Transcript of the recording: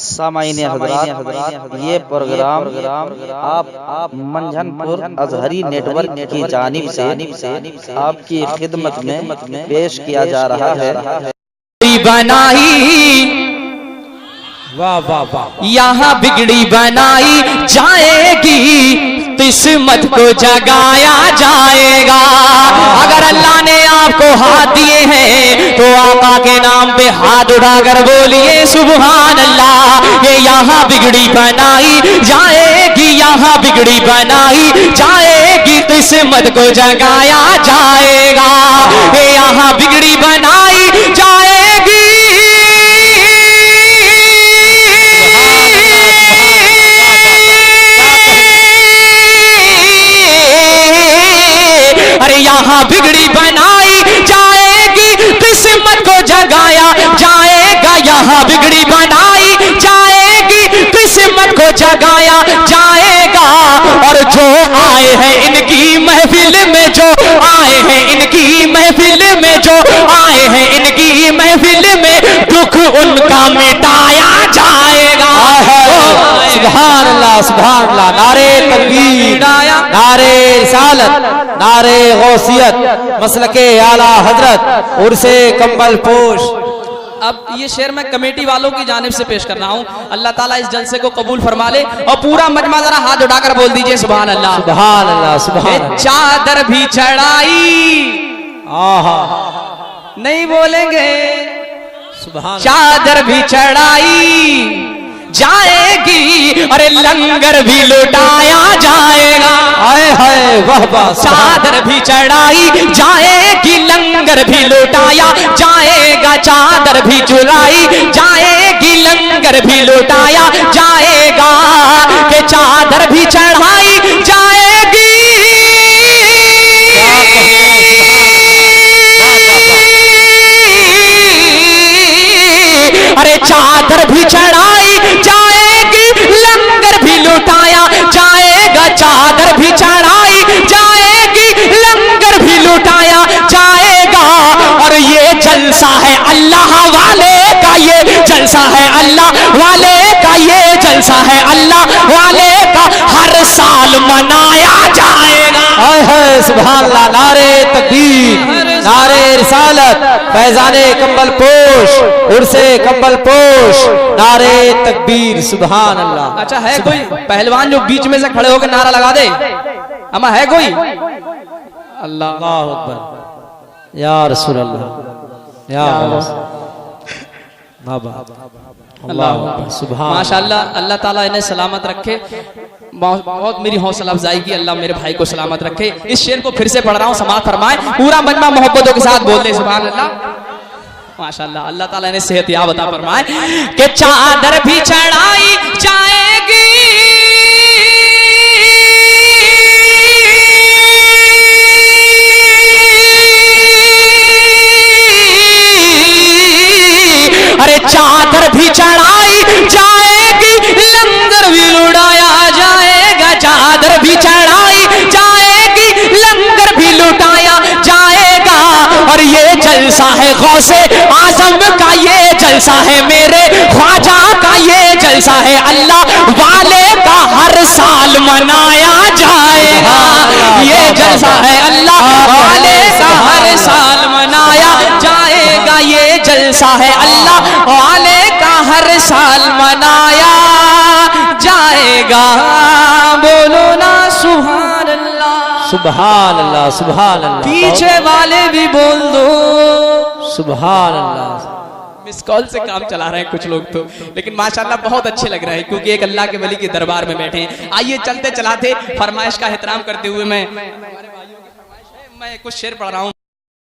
सामाईन हज़रात, ये प्रोग्राम आप मंझनपुर अजहरी नेटवर्क की जानिब से आपकी खिदमत में पेश किया जा रहा है। बनाई वाह वाह वाह, यहाँ बिगड़ी बनाई जाएगी, किस्मत को जगाया जाएगा। अगर अल्लाह ने आपको हाथ दिए हैं तो आका के नाम पे हाथ उठाकर बोलिए सुभान अल्लाह। ये यहाँ बिगड़ी बनाई जाएगी, यहाँ बिगड़ी बनाई जाएगी, किस्मत को जगाया जाएगा। ये यहाँ बिगड़ी बनाई जाएगी, अरे यहाँ बिगड़ी बनाई जाएगी, किस्मत को जगाया जाएगा। यहाँ बिगड़ी बनाई जाएगी, किस्मत को जगाया जाएगा। और जो आए हैं इनकी महफिल में, जो आए हैं इनकी महफिल में, जो आए हैं इनकी महफिल में, दुख उनका मिटाया जाएगा। सुभान अल्लाह सुभान अल्लाह। नारे तकबीर, नारे रिसालत, नारे गौसियत, मसलके आला हजरत, उर्से कंबल पोश। अब ये शेर मैं कमेटी वालों की जानिब से पेश कर रहा हूँ। अल्लाह ताला इस जलसे को कबूल फरमा ले। और पूरा मजमा जरा हाथ उठाकर बोल दीजिए सुभान अल्लाह। सुभान अल्लाह सुभान। चादर भी चढ़ाई, आहा, नहीं बोलेंगे, सुभान। चादर भी चढ़ाई जाएगी, अरे लंगर भी लुटाया जाएगा। हाय हाय वाह वाह। चादर भी चढ़ाई जाएगी, लंगर भी लुटाया जाएगा। चादर भी चुराई जाएगी, लंगर भी लुटाया जाएगा। कि चादर भी चढ़ाई जाएगी, अरे चादर भी चढ़ाई जाएगी, लंगर भी लुटाया जाएगा। चादर भी चढ़ाई जाएगी, लंगर भी लुटाया जाएगा। और ये जलसा है अल्लाह वाले का, ये जलसा है अल्लाह वाले का, ये जलसा है अल्लाह वाले का, हर साल मनाया जाएगा। हाय हाय सुभान अल्लाह। नारे तकबीर, नारे रिसालत, फैजाने कंबल पोश, उर्से कंबल पोश, नारे तकबीर, सुभान अल्लाह। अच्छा है कोई पहलवान जो बीच में से खड़े होकर नारा लगा दे? अमा है कोई? अल्लाह अकबर या रसूल अल्लाह या बाबा अल्लाह सुभान। माशाअल्लाह, अल्लाह ताला इन्हें सलामत रखे। बहुत मेरी हौसला अफजाई की, अल्लाह मेरे भाई को सलामत रखे। इस शेर को फिर से पढ़ रहा हूँ, समाअत फरमाए। पूरा मजमा मोहब्बतों के साथ बोल दे सुभान अल्लाह। माशाअल्लाह, अल्लाह ताला ने सेहत याब अता फरमाए। कि चादर भी चढ़ाई जाएगी, अरे चादर भी चढ़ाई जाएगी, लंगर भी लुटाया जाएगा। चादर भी चढ़ाई जाएगी, लंगर भी लुटाया जाएगा। और ये जलसा है गौसे आजम का, ये जलसा है मेरे ख्वाजा का, ये जलसा है अल्लाह वाले का, हर साल मनाया जाएगा। ये जलसा है अल्लाह वाले का, हर साल मनाया जाएगा। ये जलसा है अल्लाह वाले का, हर साल मनाया जाएगा। बोलो ना सुभान अल्लाह, सुभान अल्लाह सुभान अल्लाह। पीछे वाले भी बोल दो सुभान अल्लाह। मिस कॉल से काम चला रहे हैं कुछ लोग तो, लेकिन माशाल्लाह बहुत अच्छे लग रहे हैं क्योंकि एक अल्लाह के वली के दरबार में बैठे हैं। आइए चलते चलाते फरमाइश का एहतराम करते हुए मैं कुछ शेर पढ़ रहा हूँ।